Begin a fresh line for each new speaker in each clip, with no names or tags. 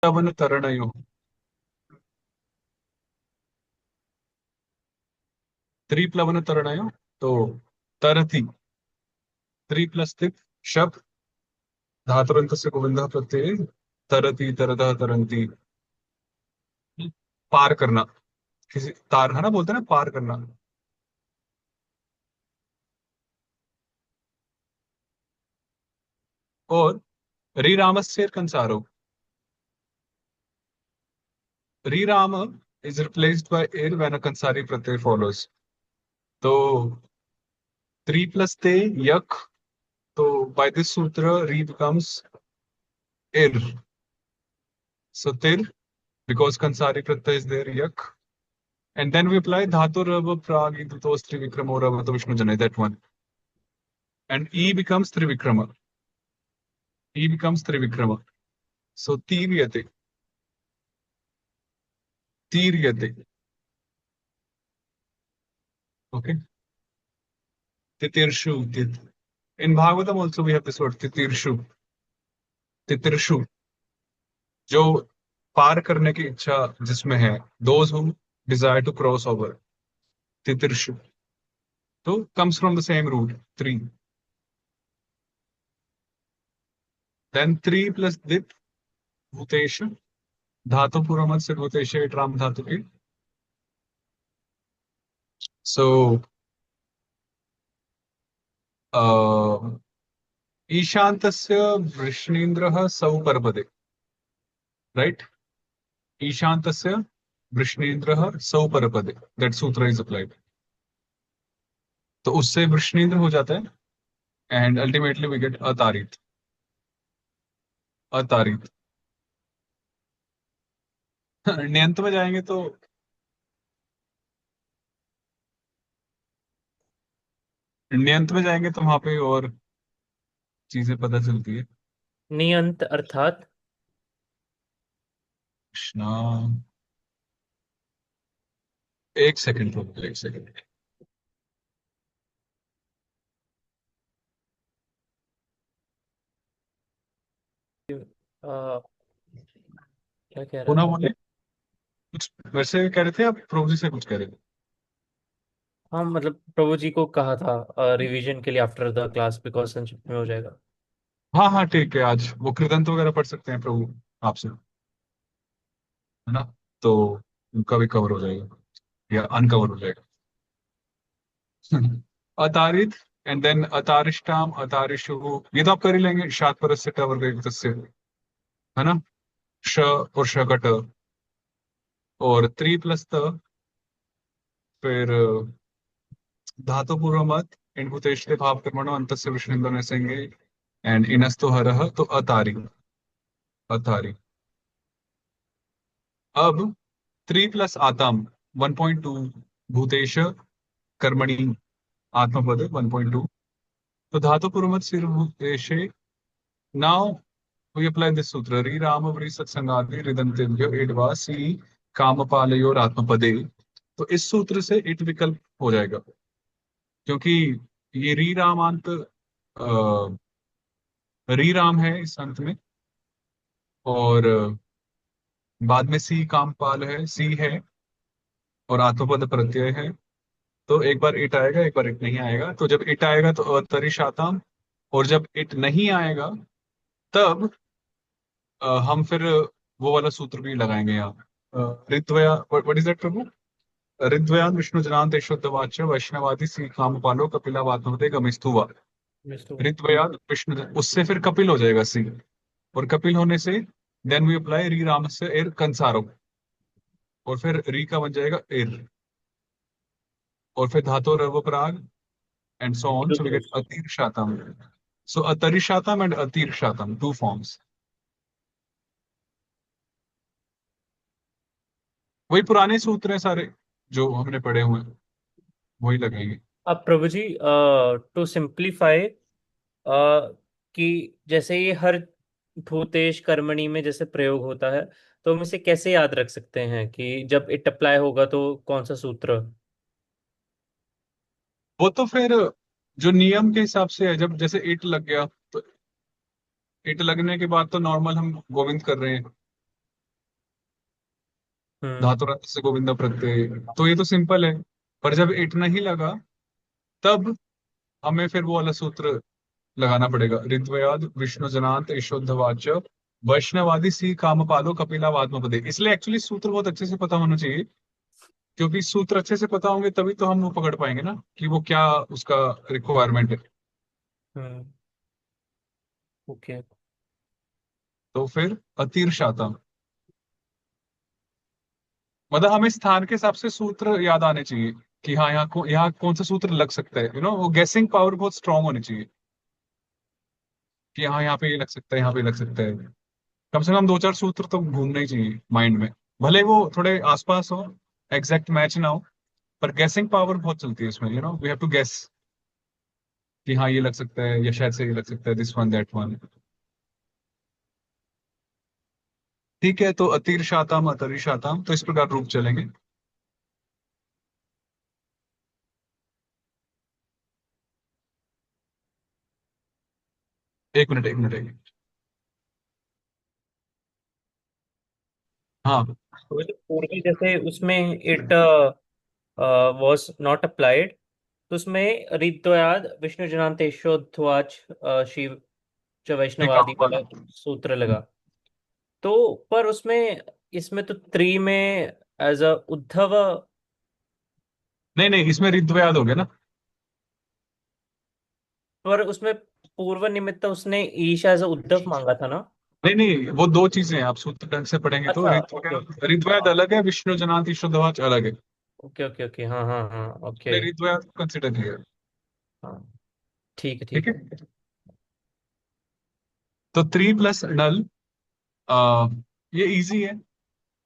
प्लवन तरणयो। त्रिप्लवन तरणयो। तो तरति, त्रि plus tip, शप, धातुरंतस्य गोविंदः प्रत्यय, तरति तरतः तरंती। पार करना, किसी तार है ना, बोलते हैं ना पार करना। और रीरामस्य कंसारो। रीराम इज रिप्लेस्ड बाय एर when a Kansari Pratyaya follows. तो थ्री प्लस ते यक। तो बाय दिस सूत्र री बिकम्स एर। सो तिर, because kansari pratyay is there, yak. And then we apply dhatu rava prag idutos trivikrama or rava vishnu janay, that one. And e becomes trivikrama. E becomes trivikrama. So tiryate, tiryate. Okay. Titirshu, tit. In Bhagavatam also we have this word titirshu, titirshu. जो पार करने की इच्छा जिसमें है, those who desire to cross over, titirshu. So comes from the same root, three. Then three plus dip, bhutesh. धातु पूर्व मत से भूतेश राम धातु की। सो ईशान्तस्य वृष्णीन्द्रः सौ परपदे, राइट। ईशान्तस्य वृष्णीन्द्रः सौ परपदे, दैट सूत्र इज अप्लाइड। तो उससे वृष्णीन्द्र हो जाता है एंड अल्टीमेटली वी गेट अतारित, अतारित। ण्यंत में जाएंगे तो, ण्यंत में जाएंगे तो वहां पे और चीजें पता चलती है।
नियंत अर्थात?
कृष्णा, एक सेकंड रुको, एक सेकंड।
आ, क्या कह रहा
पुनः
था?
बोले, कुछ वैसे कह रहे थे आप, प्रभु जी से कुछ कह रहे थे।
हाँ, मतलब प्रभु जी को कहा था रिवीजन के लिए आफ्टर द क्लास, बिकॉज संक्षिप्त में हो जाएगा।
हाँ हाँ ठीक है, आज वो कृदंत वगैरह पढ़ सकते हैं प्रभु आपसे, है ना। तो उनका भी कवर हो जाएगा या अनकवर हो जाएगा। अतारित, एंड देन अतारिष्टाम अतारिशु। ये तो आप कर ही लेंगे, शात परस्य ट वर्ग युक्तस्य, है ना। श और शकट, और त्रि प्लस त, फिर धातु पूर्व मत इन भूतेष्टे भाव कर्मणो अंतस्य विष्णु नसेंगे। एंड इनस्तो हरः, तो अतारी, अतारी। अब थ्री प्लस आताम 1.2, भूतेश कर्मणि आत्मपद 1.2। तो धातु पूर्वमत सिर भूतेशे। नाउ वी अप्लाई दिस सूत्र, री राम वरी सत्संगादि रिदंतेभ्यो एडवा सी कामपालयोर आत्मपदे। तो इस सूत्र से इट विकल्प हो जाएगा, क्योंकि ये री रामांत री राम है इस अंत में, और बाद में सी कामपाल है, सी है, और आत्मपद प्रत्यय है। तो एक बार इट आएगा, एक बार इट नहीं आएगा। तो जब इट आएगा तो अतरिशाताम, और जब इट नहीं आएगा तब हम फिर वो वाला सूत्र भी लगाएंगे यहाँ। ऋत्वया, व्हाट इज दैट प्रभु? ऋत्वयान विष्णु जनान शुद्ध वाच्य वैष्णवादि सी कामपालो कपिला वात्मते गमिस्तुवा।
विष्णु।
ऋत्वयान विष्णु, उससे फिर कपिल हो जाएगा सी, और कपिल होने से देन वी अप्लाई री राम से एर कंसारो, और फिर री का बन जाएगा एर, और फिर धातु रव पराग and so on, so we get अतीर शातम। सो अतरी शातम एंड अतीर शातम, टू फॉर्म्स। वही पुराने सूत्र हैं सारे जो हमने पढ़े हुए हैं, वही लगेंगे।
अब प्रभु जी, टू सिंप्लीफाई, कि जैसे ये हर भूतेश कर्मणि में जैसे प्रयोग होता है, तो हम इसे कैसे याद रख सकते हैं कि जब इट अप्लाई होगा तो कौन सा सूत्र?
वो तो फिर जो नियम के हिसाब से है, जब जैसे ईट लग गया तो ईट लगने के बाद तो नॉर्मल हम गोविंद कर रहे हैं,
हम्म।
धातुरंत से गोविंद प्रत्यय, तो ये तो सिंपल है। पर जब इट नहीं लगा, तब हमें फिर वो वाला सूत्र लगाना पड़ेगा, ऋग्वेद विष्णु जनांत ईशोद्धवाच वैष्णवादि सी कामपालो कपिलावात्मपदे। इसलिए एक्चुअली सूत्र बहुत अच्छे से पता होना चाहिए, क्योंकि सूत्र अच्छे से पता होंगे तभी तो हम वो पकड़ पाएंगे ना कि वो क्या उसका रिक्वायरमेंट है।
हम्म। ओके।
तो फिर अतीर्षाता, मतलब हमें स्थान के हिसाब से सूत्र याद आने चाहिए कि हाँ यहाँ कौन सा सूत्र लग सकता है, वो गेसिंग पावर बहुत स्ट्रांग होनी चाहिए कि हाँ यहाँ पे ये लग सकता है, यहाँ पे लग सकता है। कम से कम दो चार सूत्र तो घूमने ही चाहिए माइंड में, भले वो थोड़े आसपास हो, एग्जैक्ट मैच ना हो, पर गेसिंग पावर बहुत चलती है इसमें, वी हैव टू गेस कि हाँ ये लग सकता है, या शायद से ये लग सकता है, दिस वन दैट वन। ठीक है, तो अतिर शाताम अतरि शाताम, तो इस प्रकार रूप चलेंगे। एक मिनट, एक मिनट, एक मिनट। हाँ।
तो जो पूर्वी जैसे उसमें इट वॉज नॉट अप्लाइड, तो उसमें ऋद्वयाद विष्णु जनांतेश्वोध्वाच शिव च
ठीक
वैष्णवादि
है।
वाला सूत्र लगा। तो पर उसमें, इसमें तो त्रि में एज अ उद्धव।
नहीं नहीं, इसमें ऋग्वेद हो गया ना।
पर उसमें पूर्व निमित्त उसने ईश एज अ उद्धव मांगा था ना।
नहीं नहीं, वो दो चीजें हैं, आप सूत्र ढंग से पढ़ेंगे तो
अच्छा, ओके ओके।
ऋग्वेद ऋग्वेद
हाँ,
अलग है, विष्णु जनांत ईश्वरध्वज अलग है।
ओके ओके ओके, हाँ हाँ हाँ, ओके।
आपने ऋग्वेद को कंसिडर किया।
हाँ, ठीक है
ठीक
ठीक
है,
है।
तो 3 प्लस नल, आ, ये इजी है।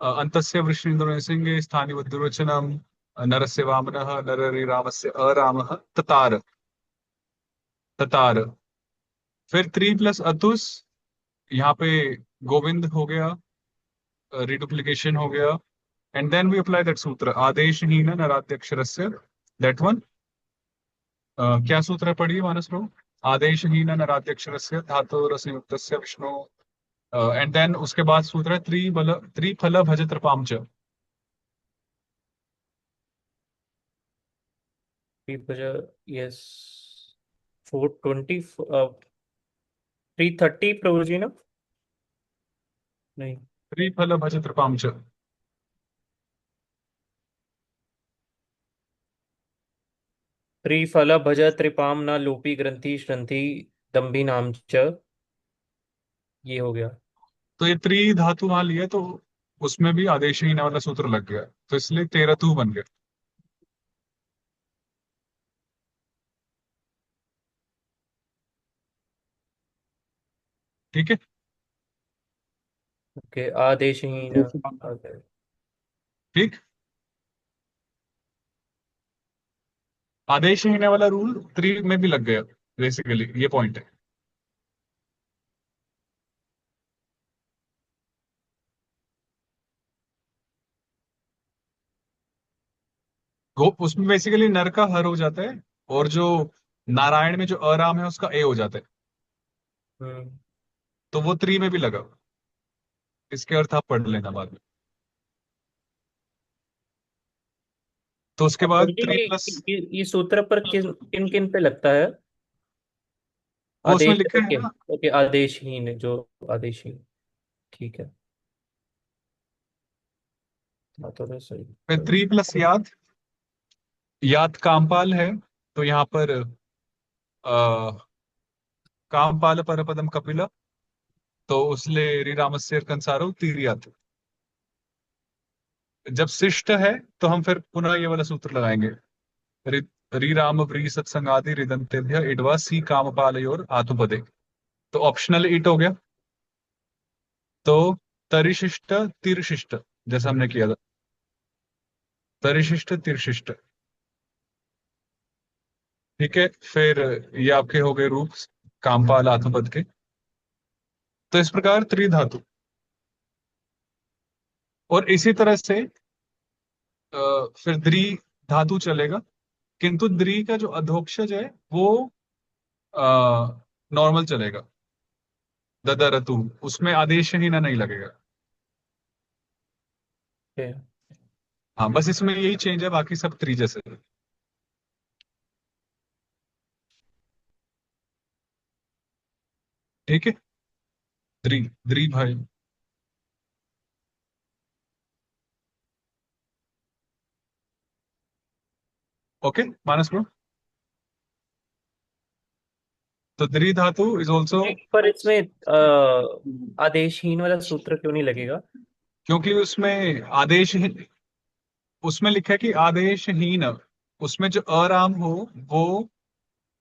अंतस्य वृष्णीन्द्र सिंह स्थानीय बुद्धिर्वचनम नरस्य वामनः नररिरामस्य अरामः ततार, ततार। फिर 3 प्लस अतुस, यहाँ पे गोविंद हो गया, रिडुप्लीकेशन हो गया, and then we apply that sutra आदेशहीन नराध्यक्षरस्य, दैट वन। क्या सूत्र है, पढ़िए मानस रो। आदेशहीन नराध्यक्षरस्य धातोरसंयुक्तस्य विष्णु, एंड देन उसके बाद सूत्र है त्रिफल भज कृपाम च।
यस, 420, 330 प्रभु जी ना। नहीं,
त्रिफल भज कृपाम च।
त्रिफल भज त्रिपाम न लोपी ग्रंथि श्रंथि दम्भी नाम च। ये हो गया।
तो ये त्रि धातु वहां लिए, तो उसमें भी आदेशहीन वाला सूत्र लग गया, तो इसलिए 13 तू बन गया। ठीक है।
ओके, आदेशहीन। ओके।
ठीक। आदेशहीन वाला रूल त्रि में भी लग गया, बेसिकली ये पॉइंट है। उसमें बेसिकली नर का हर हो जाता है, और जो नारायण में जो अराम है उसका ए हो जाता है,
हम्म।
तो वो त्रि में भी लगा। इसके अर्थ आप पढ़ लेना बाद में। तो उसके
अब
बाद
प्रभु जी,
थ्री
ये
प्लस
ये सूत्र पर किन किन किन पे लगता है?
वो उसमें
आदेश,
लिखा है
ओके।
ना।
ओके, आदेशहीन, जो आदेशहीन, ठीक है। हाँ, तो सही।
फिर 3 प्लस याद कामपाल है, तो यहाँ पर कामपाल परपदम कपिला, तो उसले रिरामस्य कंसारो तीरियात। जब शिष्ट है, तो हम फिर पुनः ये वाला सूत्र लगाएंगे, रि रिराम व्री सत्संगादि रिदंतेभ्य इडवा सी कामपालयोर आत्मपदे। तो ऑप्शनल इट हो गया, तो तरिशिष्ट तिरशिष्ट, जैसा हमने किया था, तरिशिष्ट तिरशिष्ट। ठीक है, फिर ये आपके हो गए रूप कामपाल आत्मपद के। तो इस प्रकार त्रिधातु, और इसी तरह से फिर द्रि धातु चलेगा, किंतु द्रि का जो अधोक्षज है वो नॉर्मल चलेगा, ददरतु, उसमें आदेश ही ना नहीं लगेगा। हाँ, बस इसमें यही चेंज है, बाकी सब थ्री जैसे है। ठीक है। थ्री, थ्री भाई। ओके मानस ब्रो। तो द्रि धातु इज ऑल्सो,
नहीं, पर इसमें आदेशहीन वाला सूत्र क्यों नहीं लगेगा?
क्योंकि उसमें आदेश, उसमें लिखा है कि आदेशहीन, उसमें जो आराम हो वो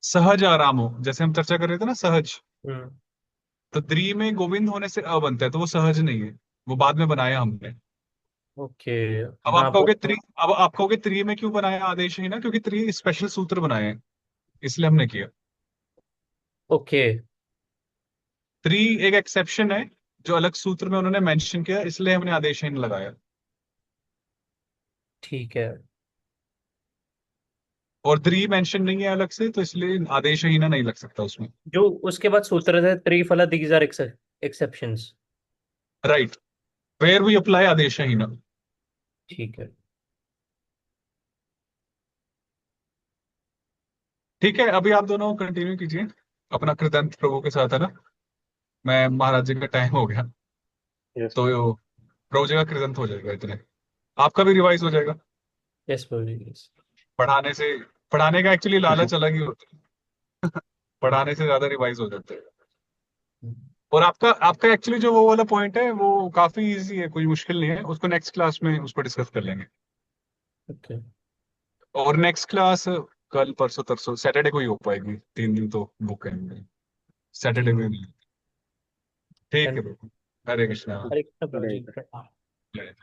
सहज आराम हो, जैसे हम चर्चा कर रहे थे ना सहज।
हम्म।
तो द्री में गोविंद होने से अ बनता है, तो वो सहज नहीं है, वो बाद में बनाया हमने।
ओके।
अब
हाँ
आप कहोगे
वो।
त्रि, अब आप कहोगे त्रि में क्यों बनाया आदेश ही ना, क्योंकि त्रि स्पेशल सूत्र बनाए हैं, इसलिए हमने किया।
ओके।
त्रि एक एक्सेप्शन है, जो अलग सूत्र में उन्होंने मेंशन किया, इसलिए हमने आदेश ही लगाया।
ठीक है।
और त्रि मेंशन नहीं है अलग से, तो इसलिए आदेश ही ना नहीं लग सकता उसमें।
जो उसके बाद सूत्र थे, त्रिफला these are exceptions.
Right, where we apply आदेश ही ना।
ठीक है।
ठीक है, अभी आप दोनों कंटिन्यू कीजिए अपना कृदंत प्रभु के साथ, है ना। मैं महाराज जी का टाइम हो गया,
यस
तो प्रभु जी का कृदंत हो जाएगा इतने, आपका भी रिवाइज हो जाएगा।
यस प्रभु जी, यस।
पढ़ाने से, पढ़ाने का एक्चुअली लालच अलग ही होता है, पढ़ाने से ज्यादा रिवाइज हो जाते हैं। और आपका आपका एक्चुअली जो वो वाला पॉइंट है वो काफी इजी है, कोई मुश्किल नहीं है, उसको नेक्स्ट क्लास में उस पर डिस्कस कर लेंगे।
ओके।
और नेक्स्ट क्लास कल परसों तरसों सैटरडे को ही हो पाएगी, 3 दिन तो बुक है, सैटरडे
ठीक।
में नहीं। ठीक है
धन्यवाद।
बिल्कुल। हरे कृष्णा।
हरे कृष्ण प्रभु जी।
ठीक।
प्रणाम।